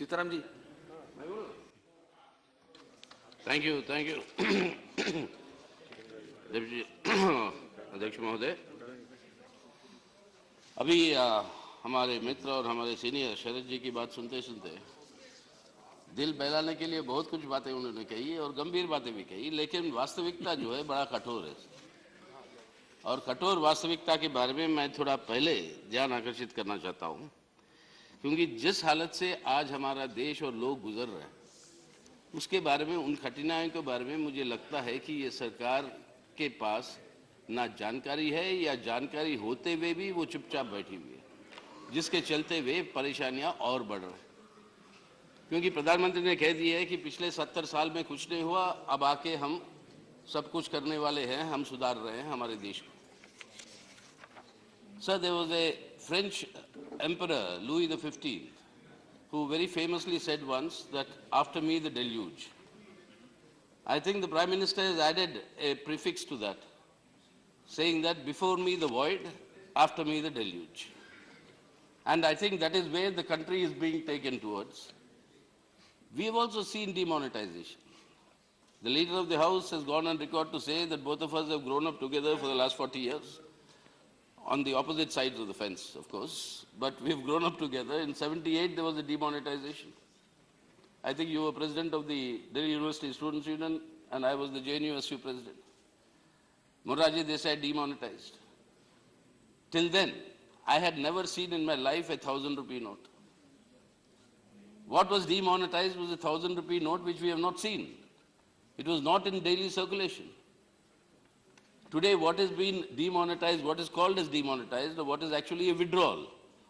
Sitaram ji. Thank you deputy अध्यक्ष महोदय। अभी हमारे मित्र और हमारे सीनियर शरद जी की बात सुनते सुनते दिल बहलाने के लिए बहुत कुछ बातें उन्होंने कही और गंभीर बातें भी कही, लेकिन वास्तविकता जो है बड़ा कठोर है। और कठोर वास्तविकता के बारे में मैं थोड़ा पहले ध्यान आकर्षित करना चाहता हूं, क्योंकि जिस हालत से आज हमारा देश और लोग गुजर रहे हैं उसके बारे में, उन कठिनाइयों के बारे में मुझे लगता है कि ये सरकार के पास ना जानकारी है या जानकारी होते हुए भी वो चुपचाप बैठी हुई है, जिसके चलते हुए परेशानियां और बढ़ रही हैं। क्योंकि प्रधानमंत्री ने कह दिया है कि पिछले 70 साल में कुछ नहीं हुआ, अब आके हम सब कुछ करने वाले हैं, हम सुधार रहे हैं हमारे देश को। Sir, there was a French emperor, Louis XV, who very famously said once that after me the deluge. I think the Prime Minister has added a prefix to that, saying that before me the void, after me the deluge. And I think that is where the country is being taken towards. We have also seen demonetization. The leader of the House has gone on record to say that both of us have grown up together for the last 40 years. On the opposite sides of the fence, of course, but we've grown up together. In 78, there was a demonetization. I think you were president of the Delhi University Students' Union, and I was the JNU-SU president. Morarji Desai demonetized. Till then, I had never seen in my life a 1,000 rupee note. What was demonetized was a 1,000 rupee note which we have not seen. It was not in daily circulation. Today, what has been demonetized, what is called as demonetized, or what is actually a withdrawal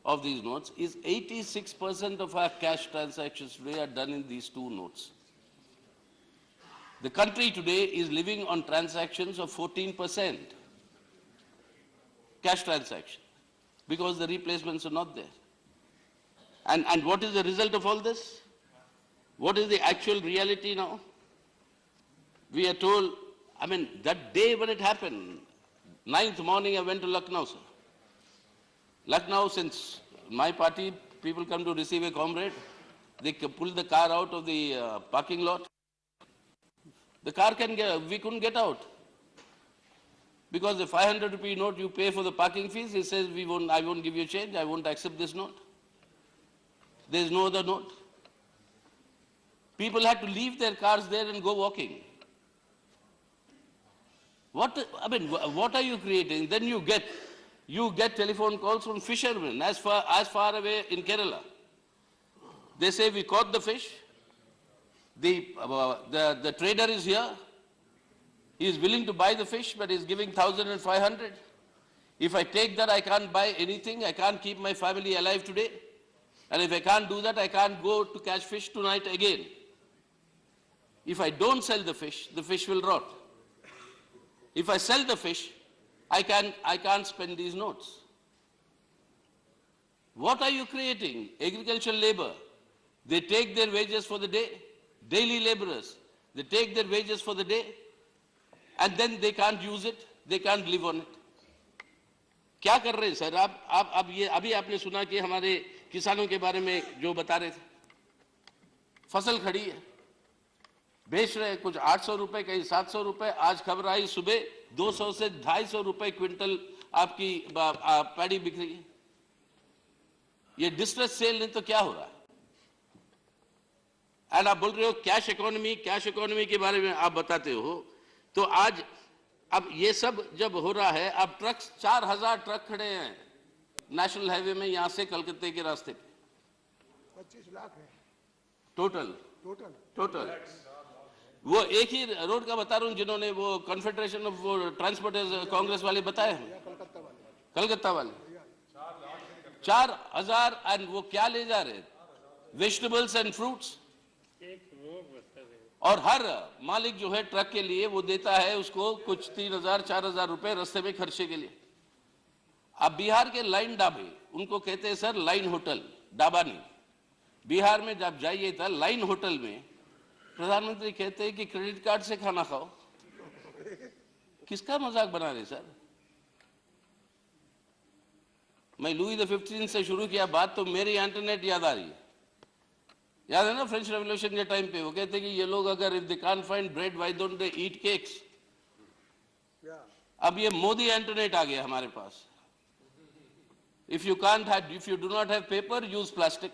of these notes, is 86% of our cash transactions today are done in these two notes. The country today is living on transactions of 14% cash transaction, because the replacements are not there. And what is the result of all this? What is the actual reality now? We are told, I mean, that day when it happened, 9th morning, I went to Lucknow, sir. Lucknow, since my party, people come to receive a comrade, they pull the car out of the parking lot. The car we couldn't get out. Because the 500 rupee note you pay for the parking fees, he says, I won't give you change, I won't accept this note. There is no other note. People had to leave their cars there and go walking. What are you creating? Then you get telephone calls from fishermen as far away in Kerala. They say, we caught the fish. The trader is here. He is willing to buy the fish, but he is giving 1,500. If I take that, I can't buy anything. I can't keep my family alive today. And if I can't do that, I can't go to catch fish tonight again. If I don't sell the fish will rot. If I sell the fish, I can't spend these notes. What are you creating? Agricultural labor. They take their wages for the day. Daily laborers. They take their wages for the day. And then they can't use it. They can't live on it. क्या कर रहे हैं sir आप ये अभी आपने सुना कि हमारे किसानों के बारे में जो बता रहे थे, फसल खड़ी है, बेच रहे हैं, कुछ 800 रुपए, कहीं 700 रुपए। आज खबर आई सुबह 200 से 250 रुपए क्विंटल आपकी पैडी बिक रही है। ये डिस्ट्रेस सेल नहीं तो क्या हो रहा है? एंड आप बोल रहे हो कैश इकोनॉमी के बारे में आप बताते हो। तो आज अब ये सब जब हो रहा है, अब ट्रक्स 4000 ट्रक खड़े हैं नेशनल हाईवे में, यहां से कलकत्ते के रास्ते पे 25 लाख है टोटल। वो एक ही रोड का बता रहा हूं, जिन्होंने वो कॉन्फेडरेशन ऑफ वो ट्रांसपोर्टर्स कांग्रेस वाले बताए हैं, कलकत्ता वाले 4000। एंड वो क्या ले जा रहे? Vegetables and fruits. और हर मालिक जो है ट्रक के लिए वो देता है उसको कुछ 3000-4000 रुपए रास्ते में खर्चे के लिए। अब बिहार के लाइन ढाबे, उनको कहते हैं सर लाइन होटल, ढाबा नहीं। बिहार में जब जाइए था लाइन होटल में, प्रधानमंत्री कहते हैं कि क्रेडिट कार्ड से खाना खाओ। किसका मजाक बना रहे सर? मैं लुई द 15 से शुरू किया बात, तो मेरी इंटरनेट याद आ रही है। याद है ना फ्रेंच रेवोल्यूशन के टाइम पे वो कहते कि ये लोग अगर if they can't find bread, why don't they eat cakes? Yeah. अब ये मोदी एंटरनेट आ गया हमारे पास. If you do not have paper, use plastic.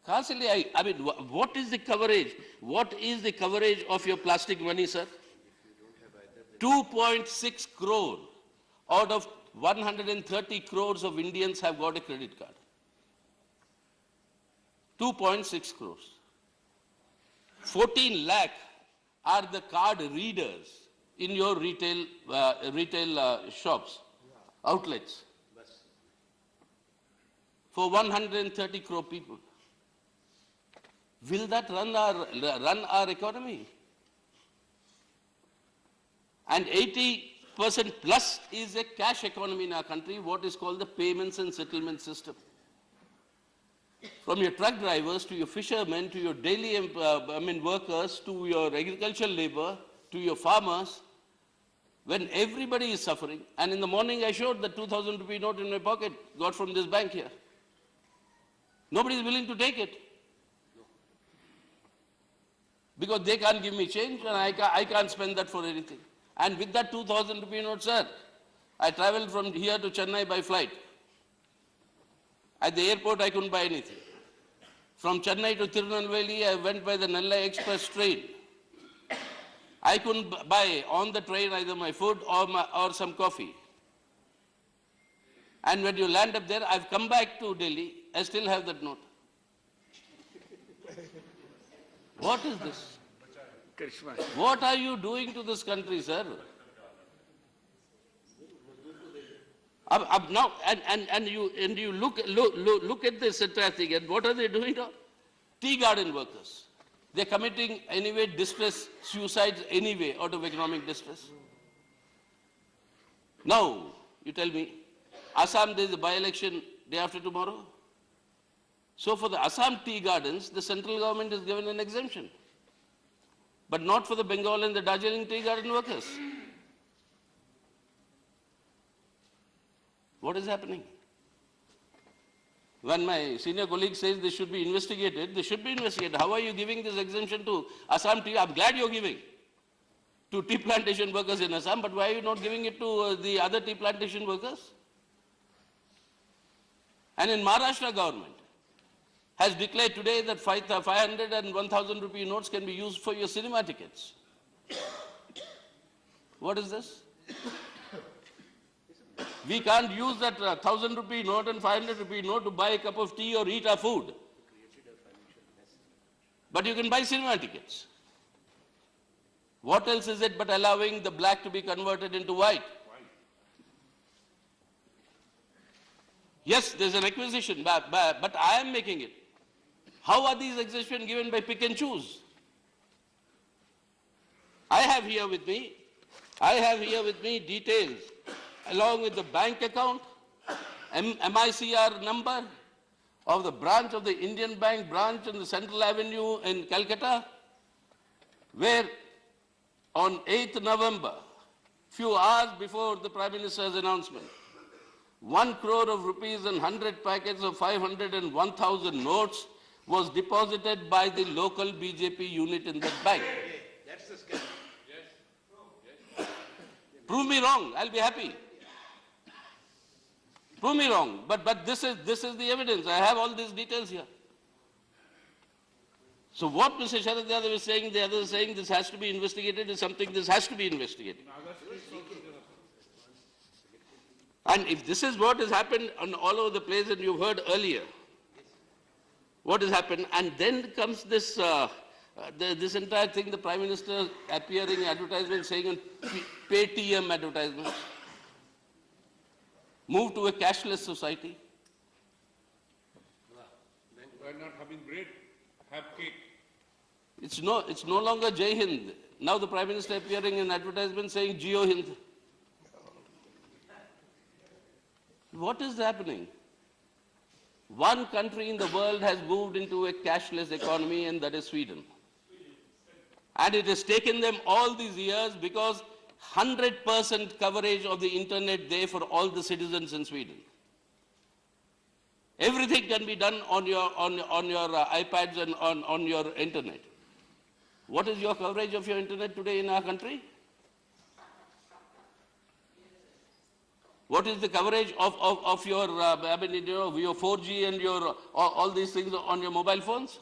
कहाँ से ले आई? I mean, what is the coverage? What is the coverage of your plastic money, sir? 2.6 crore out of 130 crores of Indians have got a credit card. 2.6 crores. 14 lakh are the card readers in your retail shops, outlets, for 130 crore people. Will that run our economy? And 80% plus is a cash economy in our country, what is called the payments and settlement system. From your truck drivers to your fishermen to your daily workers to your agricultural labor to your farmers, when everybody is suffering, and in the morning I showed the 2,000 rupee note in my pocket, got from this bank here. Nobody is willing to take it. Because they can't give me change and I can't spend that for anything. And with that 2,000 rupee note, sir, I traveled from here to Chennai by flight. At the airport, I couldn't buy anything. From Chennai to Tirunelveli, I went by the Nellai Express train. I couldn't buy on the train either my food or some coffee. And when you land up there, I've come back to Delhi, I still have that note. What is this? What are you doing to this country, sir? Now, and you look at this entire thing, and what are they doing now? Tea garden workers. They're committing anyway distress, suicides anyway out of economic distress. Now, you tell me, Assam there is a by-election day after tomorrow. So for the Assam tea gardens, the central government has given an exemption. But not for the Bengal and the Darjeeling tea garden workers. What is happening? When my senior colleague says this should be investigated, they should be investigated. How are you giving this exemption to Assam tea? I'm glad you're giving to tea plantation workers in Assam, but why are you not giving it to the other tea plantation workers? And in Maharashtra government has declared today that 500 and 1,000 rupee notes can be used for your cinema tickets. What is this? We can't use that 1,000 rupee note and 500 rupee note to buy a cup of tea or eat our food. But you can buy cinema tickets. What else is it but allowing the black to be converted into white? Yes, there's an acquisition, but I am making it. How are these exemptions given by pick and choose? I have here with me details along with the bank account, MICR number of the branch of the Indian Bank branch on the Central Avenue in Calcutta, where on 8th November, few hours before the Prime Minister's announcement, 1 crore of rupees and 100 packets of 500 and 1,000 notes was deposited by the local BJP unit in that bank. That's the scam. Yes. Prove me wrong, I'll be happy. Prove me wrong, but this is the evidence. I have all these details here. So what Mr. Sharad Yadav is saying, the others are saying this has to be investigated is something this has to be investigated. And if this is what has happened on all over the place, and you've heard earlier, what has happened, and then comes this this entire thing, the Prime Minister appearing in advertisement saying on Paytm advertisements, move to a cashless society. Why not having bread, have cake? It's no longer Jai Hind. Now the Prime Minister appearing in advertisement saying Jio Hind. What is happening? One country in the world has moved into a cashless economy, and that is Sweden. And it has taken them all these years because 100% coverage of the internet there for all the citizens in Sweden. Everything can be done on your iPads and on your internet. What is your coverage of your internet today in our country? What is the coverage of your, your 4G and your all these things on your mobile phones?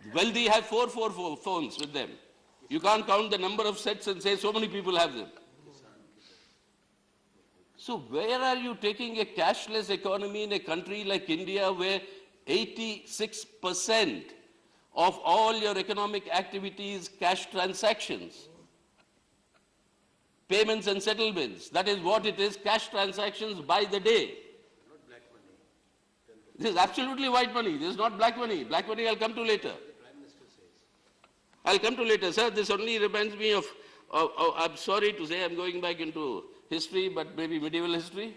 The wealthy have four phones with them. You can't count the number of sets and say so many people have them. So where are you taking a cashless economy in a country like India where 86% of all your economic activities cash transactions? Payments and settlements, that is what it is, cash transactions by the day. Not black money. This is absolutely white money, this is not black money. Black money I'll come to later. The Prime Minister says. I'll come to later, sir. This only reminds me of I'm sorry to say I'm going back into history, but maybe medieval history.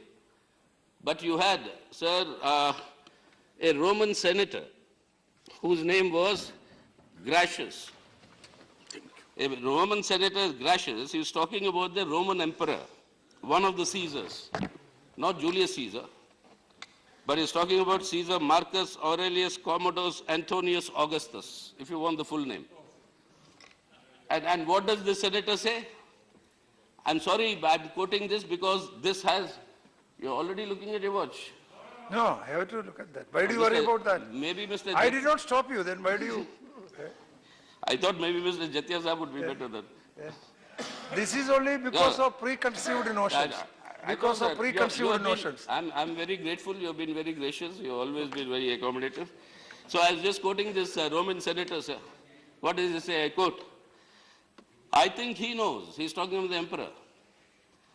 But you had, sir, a Roman senator whose name was Gracious. A Roman senator, Gracious, he was talking about the Roman emperor, one of the Caesars, not Julius Caesar, but he's talking about Caesar Marcus Aurelius Commodus Antonius Augustus, if you want the full name. And what does the senator say? I'm sorry, I'm quoting this because this has, you're already looking at your watch. No, I have to look at that. Why do you worry about that? Maybe Mr. I did not stop you, then why do you? I thought maybe Mr. Jatia Sahab would be better than. This is only because of preconceived notions. I Because know of that. You preconceived have been- notions. I'm very grateful. You have been very gracious. You have always been very accommodative. So I was just quoting this Roman senator, sir. What does he say? I quote. I think he knows. He's talking of the emperor.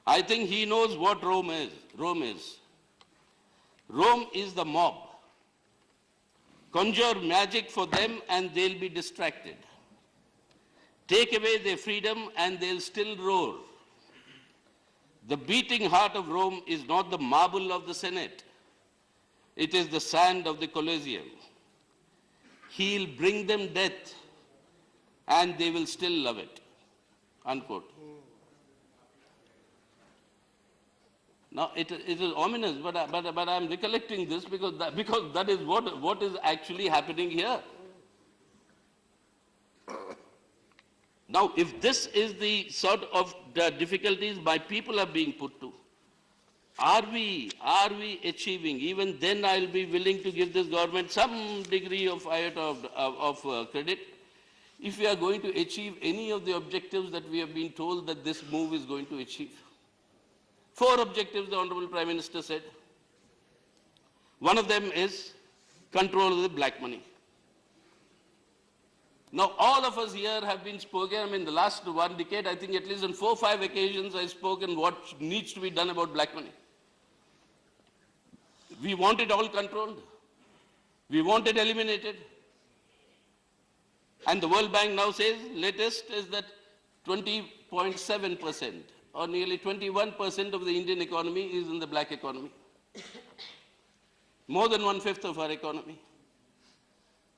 I think he knows what Rome is. Rome is. Rome is the mob. Conjure magic for them and they'll be distracted. Take away their freedom and they'll still roar. The beating heart of Rome is not the marble of the Senate. It is the sand of the Colosseum. He'll bring them death and they will still love it. Unquote. Now it is ominous, but I'm recollecting this because that is what is actually happening here. Now, if this is the sort of the difficulties my people are being put to, are we achieving? Even then, I'll be willing to give this government some degree of credit. If we are going to achieve any of the objectives that we have been told that this move is going to achieve. 4 objectives, the Honorable Prime Minister said. One of them is control of the black money. Now, all of us here have been spoken, in the last 1 decade, I think at least on 4 or 5 occasions I've spoken what needs to be done about black money. We want it all controlled. We want it eliminated. And the World Bank now says, latest is that 20.7% or nearly 21% of the Indian economy is in the black economy. More than 1/5 of our economy.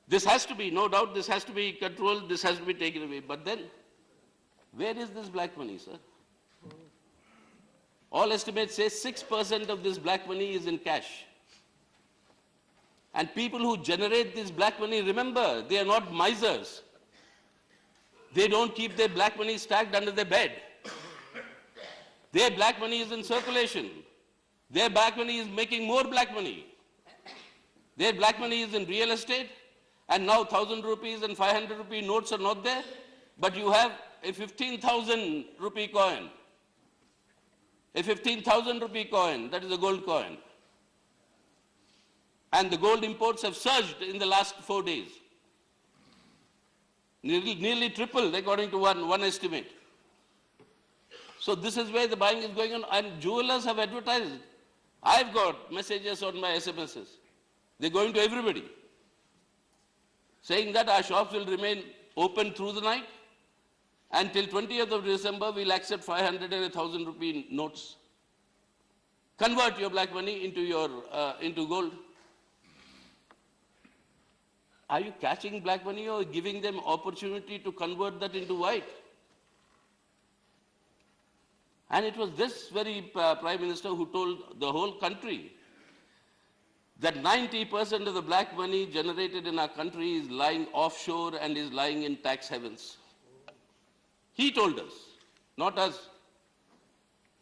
This has to be, no doubt, this has to be controlled, this has to be taken away. But then, where is this black money, sir? All estimates say 6% of this black money is in cash. And people who generate this black money, remember, they are not misers. They don't keep their black money stacked under their bed. Their black money is in circulation. Their black money is making more black money. Their black money is in real estate. And now 1,000 rupees and 500 rupee notes are not there, but you have a 15,000 rupee coin. A 15,000 rupee coin, that is a gold coin. And the gold imports have surged in the last 4 days. Nearly tripled according to one estimate. So this is where the buying is going on, and jewelers have advertised. I've got messages on my SMSs. They're going to everybody, saying that our shops will remain open through the night. Until 20th of December, we'll accept 500 and 1,000 rupee notes. Convert your black money into gold. Are you catching black money or giving them opportunity to convert that into white? And it was this very Prime Minister who told the whole country that 90% of the black money generated in our country is lying offshore and is lying in tax havens. He told us, not us.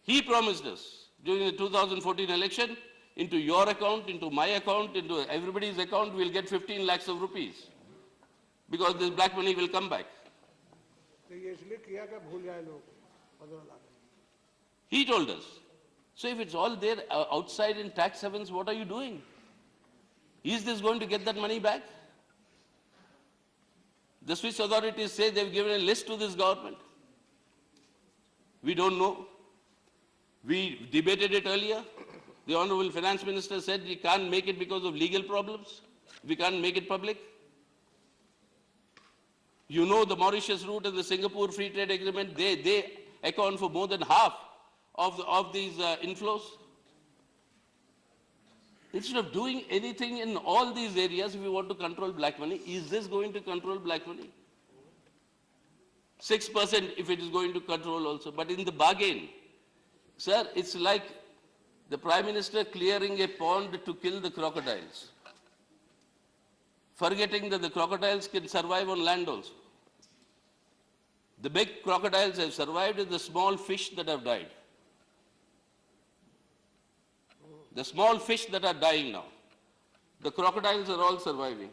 He promised us during the 2014 election, into your account, into my account, into everybody's account, we'll get 15 lakhs of rupees. Because this black money will come back. He told us. So if it's all there outside in tax havens, what are you doing? Is this going to get that money back? The Swiss authorities say they've given a list to this government. We don't know. We debated it earlier. The Honorable Finance Minister said we can't make it because of legal problems. We can't make it public. You know the Mauritius route and the Singapore Free Trade Agreement, they account for more than half of these inflows. Instead of doing anything in all these areas, if we want to control black money, is this going to control black money? 6% if it is going to control also. But in the bargain, sir, it's like the Prime Minister clearing a pond to kill the crocodiles, forgetting that the crocodiles can survive on land also. The big crocodiles have survived, and the small fish that have died. The small fish that are dying now. The crocodiles are all surviving.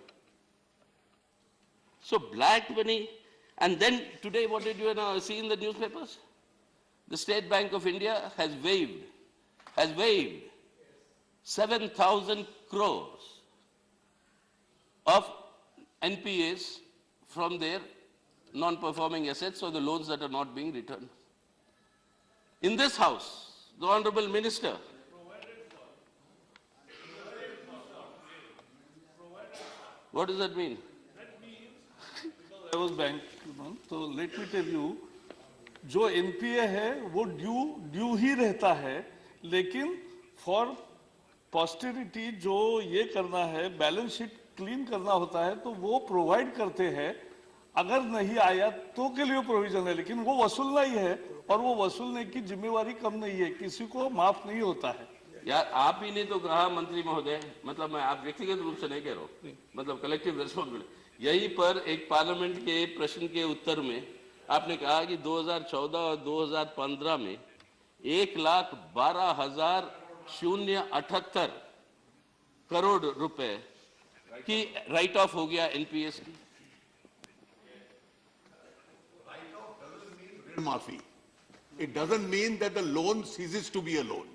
So black money, and then today what did you see in the newspapers? The State Bank of India has waived 7,000 crores of NPAs from their non-performing assets or the loans that are not being returned. In this house, the Honorable Minister what does that mean? I was bank, so let me tell you, जो NPA है वो due ही रहता है, लेकिन for पॉस्टेरिटी जो ये करना है, बैलेंस शीट क्लीन करना होता है, तो वो प्रोवाइड करते हैं. अगर नहीं आया तो के लिए प्रोविजन है, लेकिन वो वसूलना ही है, और वो वसूलने की जिम्मेवारी कम नहीं है, किसी को माफ नहीं होता है. यार आप ही ने तो कहा मंत्री महोदय, मतलब मैं आप व्यक्तिगत रूप से नहीं कह रहा हूँ, मतलब कलेक्टिव रिस्पॉन्सिबिलिटी. यहीं पर एक पार्लियामेंट के प्रश्न के उत्तर में आपने कहा कि 2014 और 2015 में 1,12,078 करोड़ रुपए की राइट ऑफ हो गया एनपीएस की. Mafi. It doesn't mean that the loan ceases to be a loan.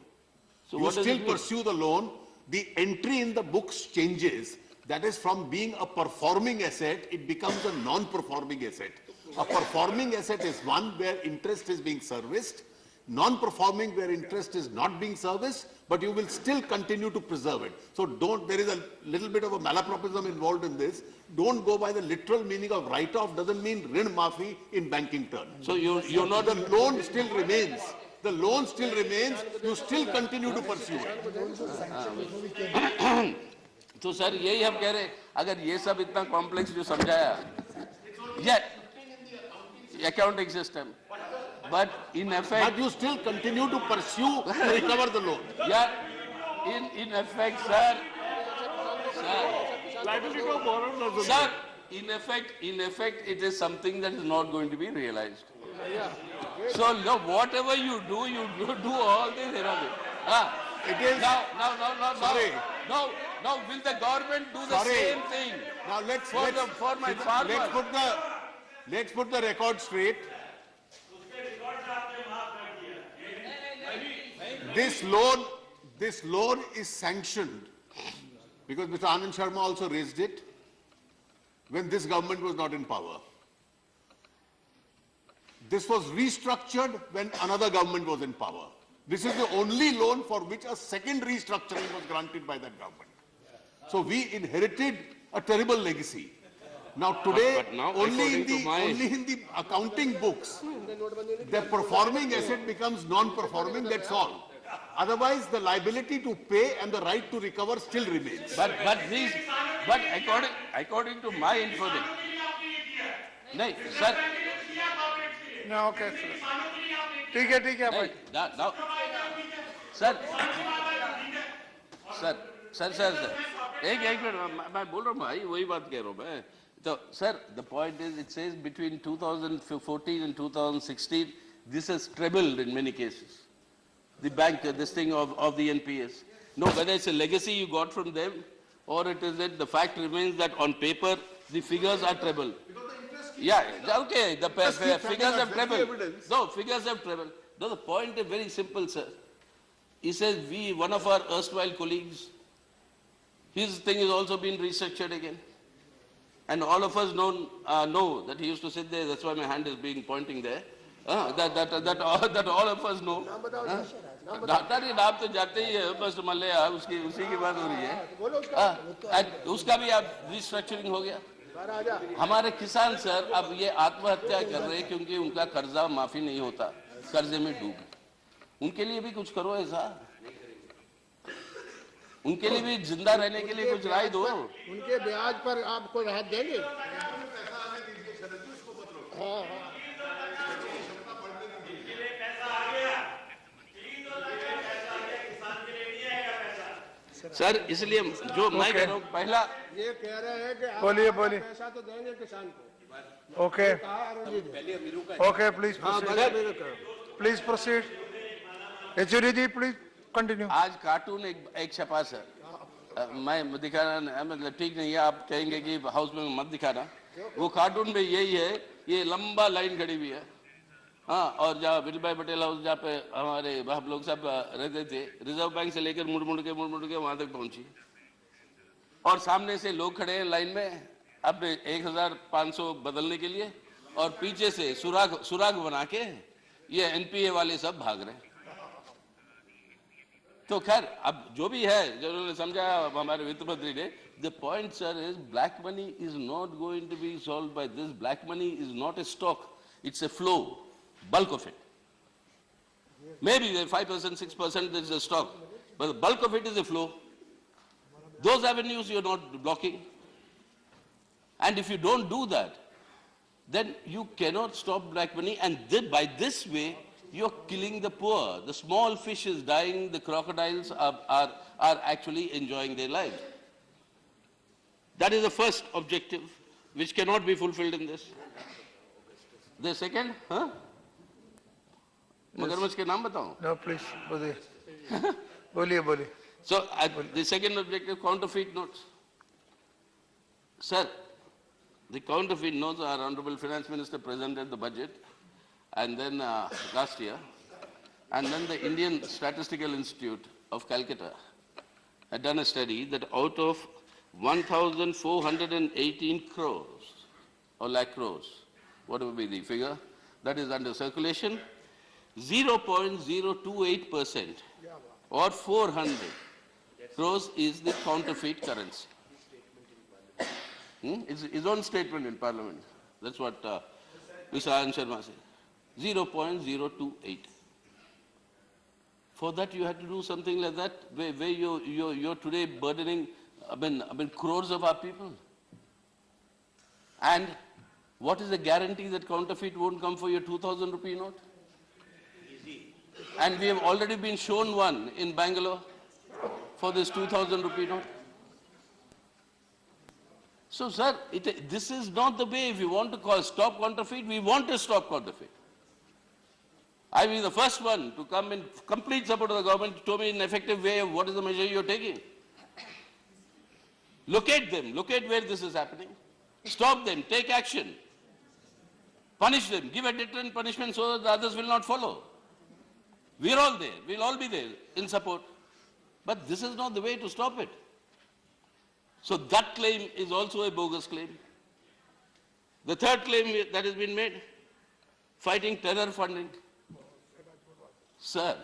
So you what does still it mean? pursue the loan. The entry in the books changes. That is, from being a performing asset, it becomes a non-performing asset. A performing asset is one where interest is being serviced. Non-performing where interest is not being serviced, but you will still continue to preserve it. So there is a little bit of a malapropism involved in this. Don't go by the literal meaning of write-off, doesn't mean rin maafi in banking terms. So you're not... The loan still remains. The loan still remains. You still continue to pursue it. तो sir यही हम कह रहे हैं, अगर ये सब इतना कॉम्प्लेक्स जो समझाया, yeah, accounting system, but in effect, but you still continue to pursue to recover the loan. yeah, in effect, sir, Liability of borrower doesn't. sir, in effect, it is something that is not going to be realized. So no, whatever you do all this. It is Now, sorry. no, will the government do the Sorry. same thing? Now let's for my farmers? let's put the record straight. This loan is sanctioned because Mr. Anand Sharma also raised it when this government was not in power. This was restructured when another government was in power. This is the only loan for which a second restructuring was granted by that government. So we inherited a terrible legacy. Now today, But now, only in according the accounting books, the performing asset becomes non-performing, that's all. Otherwise, the liability to pay and the right to recover still remains. But according to my information, no, sir. No, okay, sir. ठीक है भाई. Now, sir, sir, एक minute मैं बोल रहा हूँ भाई, वही बात कह रहा हूँ मैं. So, sir, the point is, it says between 2014 and 2016, this has trebled in many cases. The bank, this thing of the NPS. No, whether it's a legacy you got from them, or it is that the fact remains that on paper, the figures are trebled. Yeah, okay, the figures have trebled. No, figures have trebled. No, the point is very simple, sir. He says, one of our erstwhile colleagues, his thing has also been restructured again. And all of us know that he used to sit there, that's why my hand is being pointing there. That all of us know. Doctor ये नाम तो जाते ही है, बस मल्लिया उसी की बात हो रही है. उसका भी अब रिस्ट्रक्चरिंग हो गया. हमारे किसान सर अब ये आत्महत्या कर रहे हैं क्योंकि उनका कर्जा माफी नहीं होता, कर्जे में डूब. उनके लिए भी कुछ करो ऐसा, उनके लिए भी जिंदा रहने के लिए कुछ राय दो. उनके ब्याज पर आपको राहत देंगे. सर इसलिए जो मैं कह रहा हूँ पहला ये कह रहे हैं कि आप बोलिए पैसा तो देंगे किसान को. Okay, please proceed. HOD ji, please continue. आज कार्टून एक छपा सर, मैं दिखाना मतलब ठीक नहीं है, आप कहेंगे कि हाउस में मत दिखाना. वो कार्टून में यही है, ये लंबा लाइन खड़ी हुई है. हाँ, और जहाँ विजय पटेल हाउस जहाँ पे हमारे हम लोग सब रहते थे, रिजर्व बैंक से लेकर मुड़ मुड़ के वहां तक पहुंची. और सामने से लोग खड़े हैं लाइन में अपने 1500 बदलने के लिए, और पीछे से सुराग बना के ये एनपीए वाले सब भाग रहे हैं. तो खैर अब जो भी है, जो उन्होंने समझा हमारे वित्त मंत्री ने, the point sir is black money is not going to be solve by this. Black money is not a stock, it's a flow. Bulk of it. Maybe 5%, 6% is a stock, but the bulk of it is a flow. Those avenues you're not blocking. And if you don't do that, then you cannot stop black money, and by this way, you're killing the poor. The small fish is dying, the crocodiles are actually enjoying their lives. That is the first objective, which cannot be fulfilled in this. The second, मगरमच्छ के नाम बताऊं? No, please, बोलिए. So, the second objective, counterfeit notes. Sir, the counterfeit notes, our Honorable Finance Minister presented the budget, and then last year, and then the Indian Statistical Institute of Calcutta had done a study that out of 1,418 crores, or lakh crores, whatever be the figure, that is under circulation, 0.028% or 400 crores is the counterfeit currency. It's his own statement in Parliament. That's what Mr. Anand Sharma said. 0.028. For that you had to do something like that, where you're today burdening crores of our people. And what is the guarantee that counterfeit won't come for your 2,000 rupee note? And we have already been shown one in Bangalore for this 2,000 rupee note. So, sir, this is not the way. If you want to stop counterfeit, we want to stop counterfeit. I will be the first one to come in complete support of the government to show me an effective way of what is the measure you're taking. Locate them, locate where this is happening. Stop them, take action. Punish them, give a deterrent punishment so that the others will not follow. We're all there, we'll all be there in support. But this is not the way to stop it. So that claim is also a bogus claim. The third claim that has been made, fighting terror funding. Sir,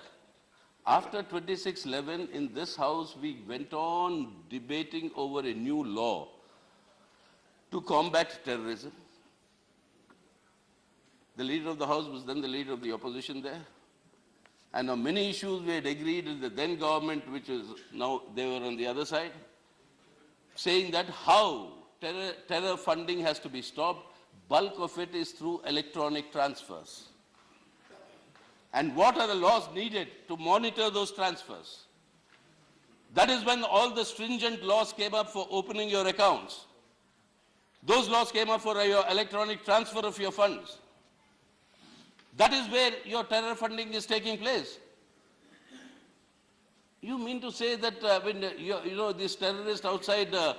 after 26/11 in this house, we went on debating over a new law to combat terrorism. The leader of the house was then the leader of the opposition there. And on many issues we had agreed with the then government, which is now they were on the other side, saying that how terror funding has to be stopped. Bulk of it is through electronic transfers. And what are the laws needed to monitor those transfers? That is when all the stringent laws came up for opening your accounts. Those laws came up for your electronic transfer of your funds. That is where your terror funding is taking place. You mean to say that when these terrorists outside the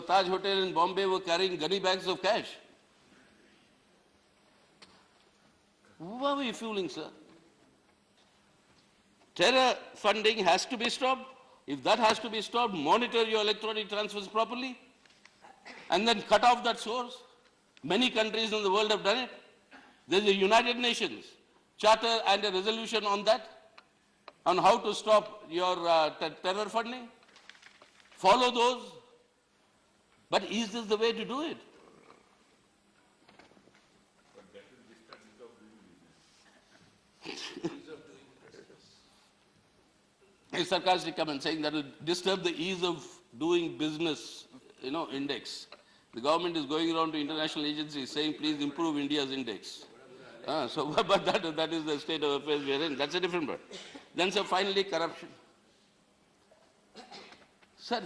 Taj Hotel in Bombay were carrying gunny bags of cash? Who are we fooling, sir? Terror funding has to be stopped. If that has to be stopped, monitor your electronic transfers properly and then cut off that source. Many countries in the world have done it. There's a United Nations charter and a resolution on that, on how to stop your terror funding. Follow those. But is this the way to do it? A sarcastic comment saying that will disturb the ease of doing business, index. The government is going around to international agencies saying, please improve India's index. But that is the state of affairs we are in. That's a different part. Then, sir, finally, corruption. Sir,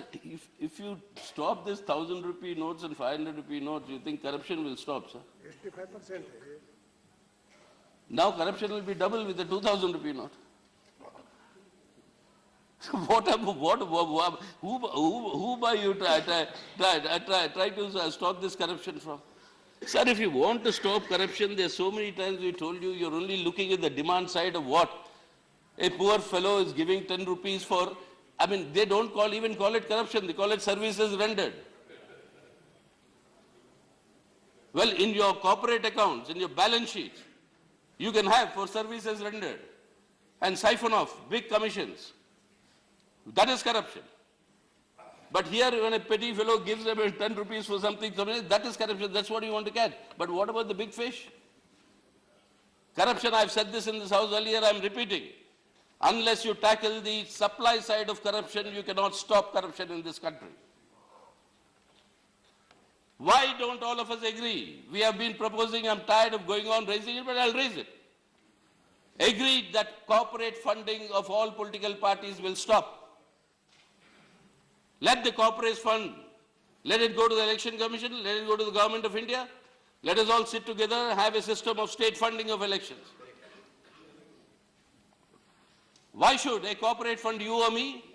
if you stop this 1,000 rupee notes and 500 rupee notes, you think corruption will stop, sir? 85%. Now corruption will be double with the 2,000 rupee note. Who by you try to stop this corruption from? Sir, if you want to stop corruption, there's so many times we told you, you're only looking at the demand side of what? A poor fellow is giving 10 rupees for, they don't even call it corruption, they call it services rendered. Well, in your corporate accounts, in your balance sheets, you can have for services rendered and siphon off big commissions. That is corruption. But here, when a petty fellow gives them 10 rupees for something, that is corruption. That's what you want to get. But what about the big fish? Corruption, I've said this in this house earlier, I'm repeating. Unless you tackle the supply side of corruption, you cannot stop corruption in this country. Why don't all of us agree? We have been proposing, I'm tired of going on raising it, but I'll raise it. Agreed that corporate funding of all political parties will stop. Let the corporates fund, let it go to the Election Commission, let it go to the Government of India. Let us all sit together and have a system of state funding of elections. Why should a corporate fund you or me?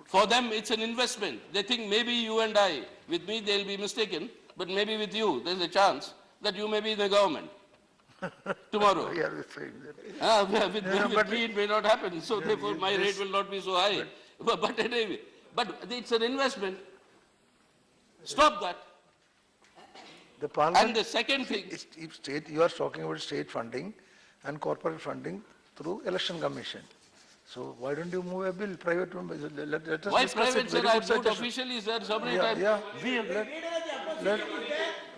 For them, it's an investment. They think maybe you and I, with me they'll be mistaken, but maybe with you, there's a chance that you may be in the government tomorrow. Yeah, we're saying that. With me, it may not happen, so therefore my rate will not be so high. But anyway, it's an investment. Stop that. The Parliament, And the second thing, if state, you are talking about state funding and corporate funding through election commission. So why don't you move a bill, private one? Let us why discuss private, it. sir? Very I've good moved suggestion. officially, sir, so many Yeah, times.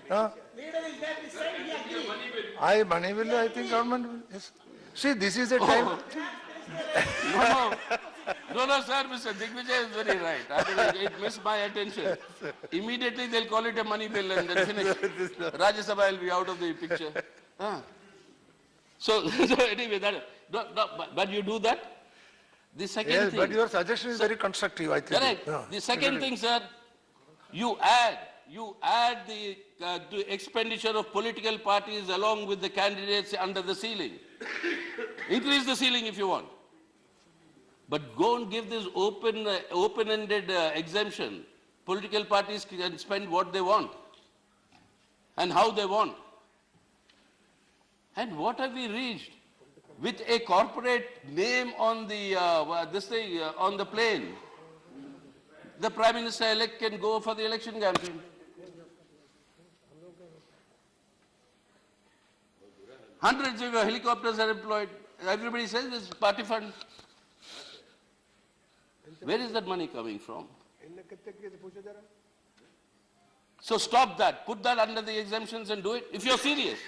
yeah. Money will, I think government will. Yes. See, this is a time. No, sir, Mr. Digvijay is very right. It missed my attention. Immediately they'll call it a money bill and then finish. Rajya Sabha will be out of the picture. So anyway, but you do that. The second Yes, thing. but your suggestion is very constructive, I think. Correct. Yeah. The second thing, sir, you add the expenditure of political parties along with the candidates under the ceiling. Increase the ceiling if you want. But go and give this open-ended exemption. Political parties can spend what they want and how they want. And what have we reached? With a corporate name on the on the plane, the Prime Minister-elect can go for the election campaign. Hundreds of helicopters are employed. Everybody says it's party fund. Where is that money coming from? So stop that. Put that under the exemptions and do it if you're serious.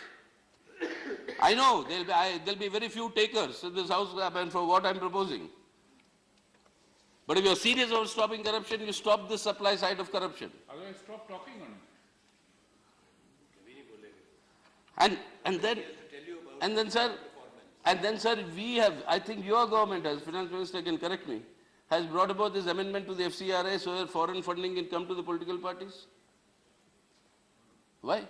I know there'll be very few takers in this house for what I'm proposing. But if you're serious about stopping corruption, you stop the supply side of corruption. Otherwise, stop talking on it. And then, sir, we have, I think your government, as Finance Minister can correct me, has brought about this amendment to the FCRA so that foreign funding can come to the political parties. Why?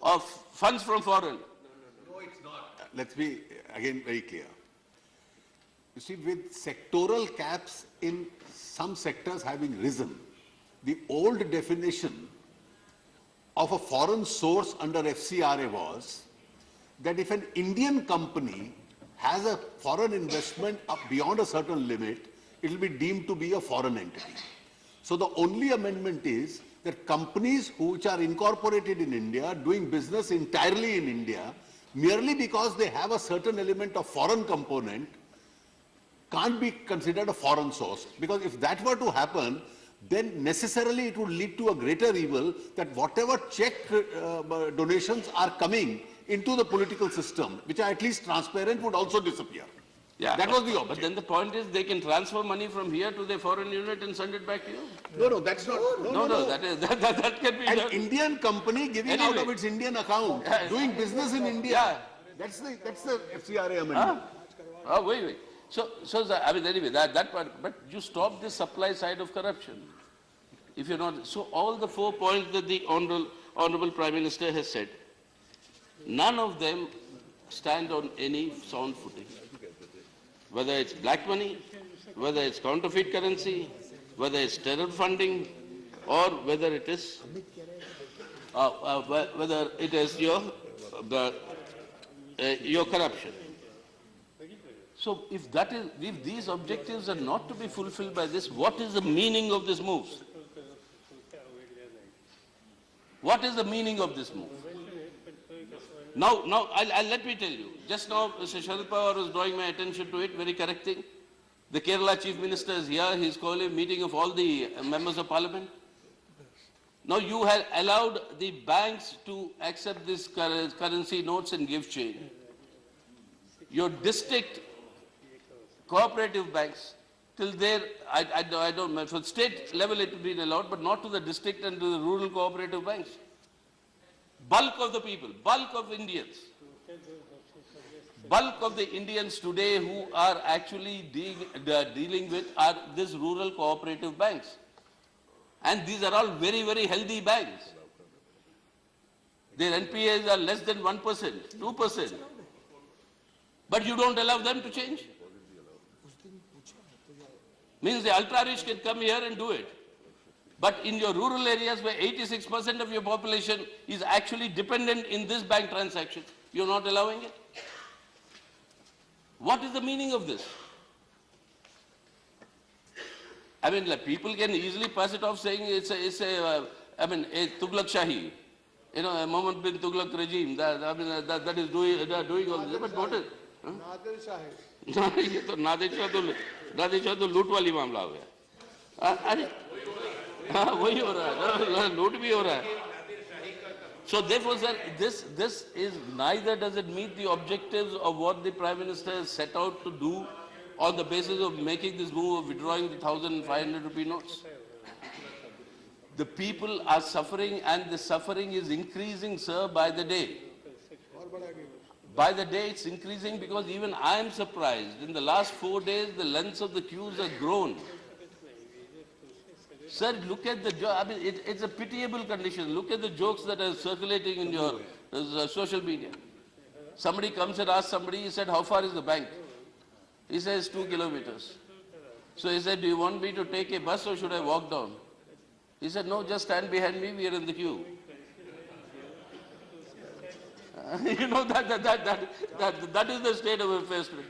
Of funds from foreign. Let's be again very clear. You see, with sectoral caps in some sectors having risen, the old definition of a foreign source under FCRA was that if an Indian company has a foreign investment up beyond a certain limit, it will be deemed to be a foreign entity. So the only amendment is that companies which are incorporated in India, doing business entirely in India, merely because they have a certain element of foreign component, can't be considered a foreign source. Because if that were to happen, then necessarily it would lead to a greater evil that whatever check donations are coming into the political system, which are at least transparent, would also disappear. Yeah, that was the object. But then the point is they can transfer money from here to their foreign unit and send it back to you. No, that's not. No, that can be An done. Indian company giving out Anyway. of its Indian account, doing business in India. Yeah. That's the FCRA amendment. Oh, wait. So I mean, anyway, that part, but you stop the supply side of corruption. If you're not, so all the 4 points that the Honorable Prime Minister has said, none of them stand on any sound footing. Whether it's black money, whether it's counterfeit currency, whether it's terror funding, or whether it is your corruption. So if these objectives are not to be fulfilled by this, what is the meaning of this move? What is the meaning of this move? Now, let me tell you. Just now, Mr. Sharad Pawar was drawing my attention to it, very correcting. The Kerala Chief Minister is here. He's calling a meeting of all the members of Parliament. Now, you have allowed the banks to accept this currency notes and give change. Your district cooperative banks, till there, I don't know, for state level it will be allowed, but not to the district and to the rural cooperative banks. Bulk of the people, bulk of Indians, bulk of the Indians today who are actually dealing with are these rural cooperative banks. And these are all very, very healthy banks. Their NPAs are less than 1%, 2%. But you don't allow them to change? Means the ultra-rich can come here and do it. But in your rural areas where 86% of your population is actually dependent in this bank transaction, you're not allowing it? What is the meaning of this? I mean, like, people can easily pass it off saying it's a Tughlaq Shahi. You know, a Mohammed bin Tughlaq regime, that is doing all this. But what is? Nadir शाही ये तो नादिर शाह तो लूट वाली मामला हो गया. अरे हाँ वही हो रहा है, लूट भी हो रहा है. So therefore, sir, this is neither does it meet the objectives of what the Prime Minister has set out to do on the basis of making this move of withdrawing the 1,500 rupee notes. The people are suffering, and the suffering is increasing, sir, by the day. By the day it's increasing, because even I am surprised. In the last 4 days, the lengths of the queues have grown. Sir, look at the, I mean, it's a pitiable condition. Look at the jokes that are circulating in your social media. Somebody comes and asks somebody, he said, how far is the bank? He says 2 kilometers. So he said, do you want me to take a bus or should I walk down? He said, no, just stand behind me, we are in the queue. You know, that is the state of affairs today.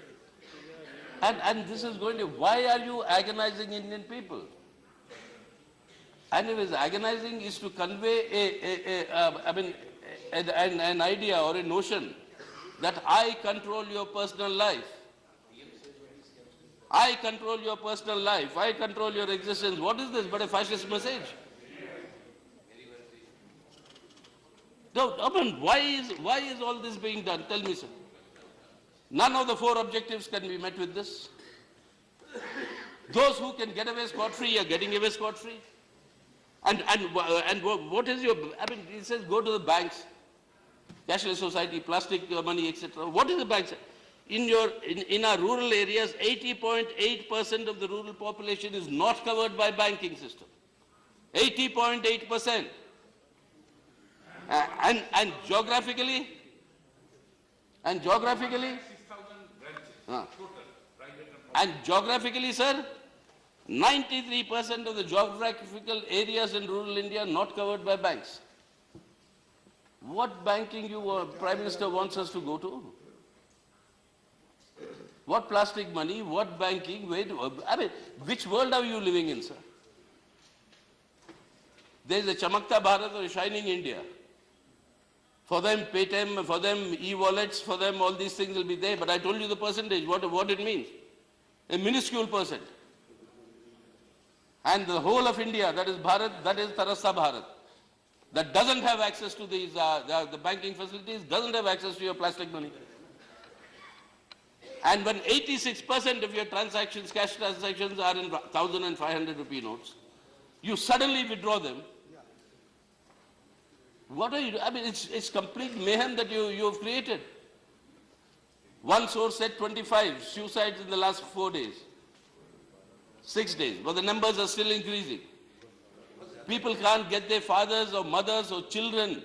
And this is going to, why are you agonizing Indian people? And if it's agonizing is to convey an idea or a notion that I control your personal life. I control your personal life. I control your existence. What is this but a fascist message? No, I mean, why is all this being done? Tell me, sir. None of the 4 objectives can be met with this. Those who can get away scot-free are getting away scot-free. And what is your, I mean, it says go to the banks, cashless society, plastic money, etc. What is the banks? In our rural areas, 80.8% of the rural population is not covered by banking system. 80.8%. And geographically, and geographically, sir, 93% of the geographical areas in rural India are not covered by banks. What banking Prime Minister wants us to go to? What plastic money, what banking, I mean, which world are you living in, sir? There is a Chamakta Bharat or a Shining India. For them, Paytm, for them, e-wallets, for them, all these things will be there. But I told you the percentage, what it means. A minuscule percent. And the whole of India, that is Bharat, that is Tarasta Bharat, that doesn't have access to these, the banking facilities, doesn't have access to your plastic money. And when 86% of your transactions, cash transactions are in 1,500 rupee notes, you suddenly withdraw them. What are you doing? I mean, it's complete mayhem that you have created. One source said 25 suicides in the last 4 days. 6 days, but the numbers are still increasing. People can't get their fathers or mothers or children,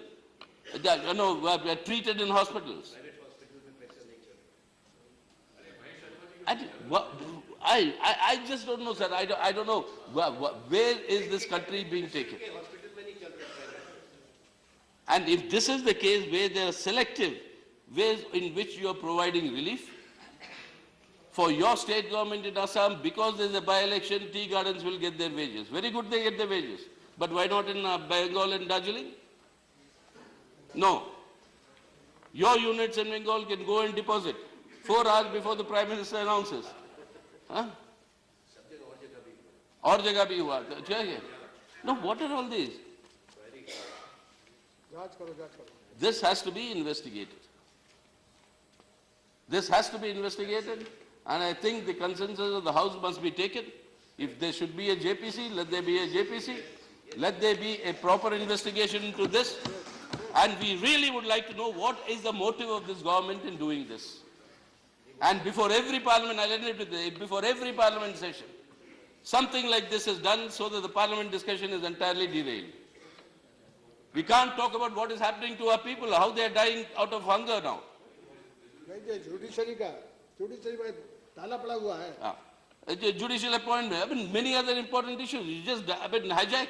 treated in hospitals. I just don't know, sir. I don't know where is this country being taken. And if this is the case where there are selective ways in which you are providing relief, for your state government in Assam, because there is a by-election, tea gardens will get their wages. Very good, they get their wages. But why not in Bengal and Darjeeling? No. Your units in Bengal can go and deposit 4 hours before the Prime Minister announces. Huh? Aur jagah bhi hua. No, what are all these? This has to be investigated. This has to be investigated. And I think the consensus of the House must be taken. If there should be a JPC, let there be a JPC. Let there be a proper investigation into this. And we really would like to know what is the motive of this government in doing this. And before every parliament, I'll end it with this, before every parliament session, something like this is done so that the parliament discussion is entirely derailed. We can't talk about what is happening to our people, how they are dying out of hunger now. Judicial appointment, I mean, many other important issues. You just hijack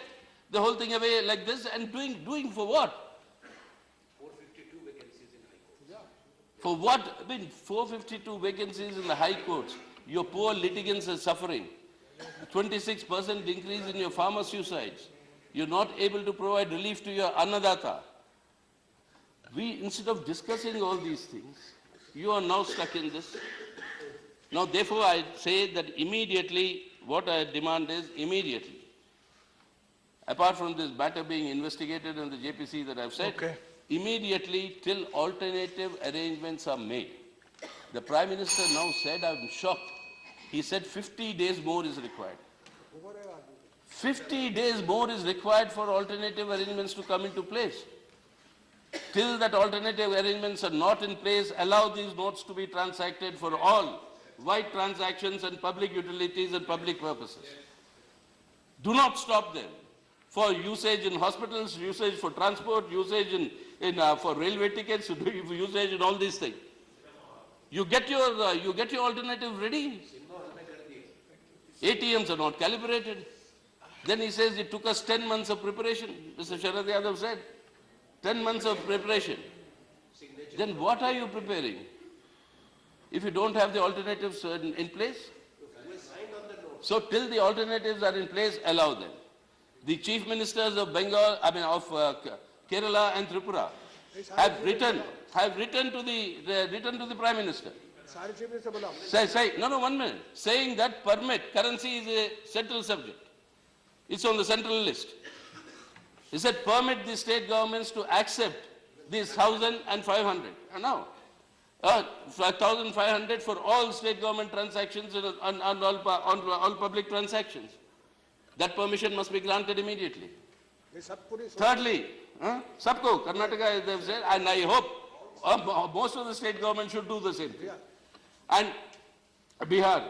the whole thing away like this and doing for what? 452 vacancies in High Court. For what? I mean, 452 vacancies in the High Courts. Your poor litigants are suffering. 26% increase in your farmer suicides. You're not able to provide relief to your annadata. Instead of discussing all these things, you are now stuck in this. Now, therefore, I say that immediately, what I demand is immediately, apart from this matter being investigated in the JPC that I've said, immediately till alternative arrangements are made. The Prime Minister now said, I'm shocked, he said 50 days more is required. 50 days more is required for alternative arrangements to come into place. Till that alternative arrangements are not in place, allow these notes to be transacted for all white transactions and public utilities and public purposes. Do not stop them for usage in hospitals, usage for transport, usage for railway tickets, usage in all these things. You get your alternative ready. ATMs are not calibrated. Then he says it took us 10 months of preparation. Mr. Sharad Yadav said, 10 months of preparation. Then what are you preparing? If you don't have the alternatives in place? So till the alternatives are in place, allow them. The chief ministers of Bengal, of Kerala and Tripura have written to the Prime Minister. No, 1 minute. Saying that permit, currency is a central subject. It's on the central list. He said permit the state governments to accept these 1,500. And now, 1,500 for all state government transactions and all public transactions. That permission must be granted immediately. ये सब पूरी Thirdly, सबको, Karnataka, they've said, and I hope most of the state government should do the same thing. And Bihar,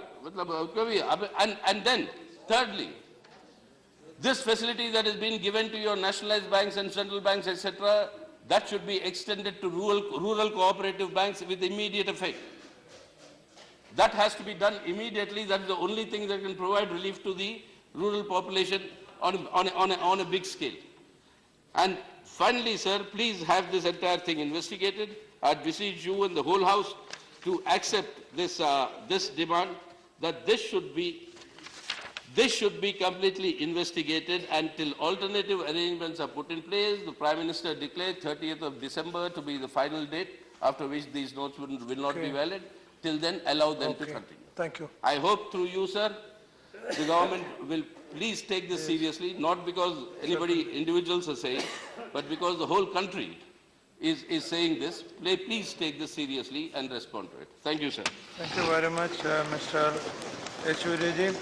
and then, thirdly, this facility that has been given to your nationalized banks and central banks, etc., that should be extended to rural cooperative banks with immediate effect. That has to be done immediately. That is the only thing that can provide relief to the rural population on a big scale. And finally, sir, please have this entire thing investigated. I beseech you and the whole House to accept this demand that this should be completely investigated until alternative arrangements are put in place. The Prime Minister declared 30th of December to be the final date after which these notes will not be valid. Till then, allow them to continue. Thank you. I hope through you, sir, the government will please take this seriously, not because anybody, individuals are saying, but because the whole country is saying this. Please take this seriously and respond to it. Thank you, sir. Thank you very much, Mr. H. Ji.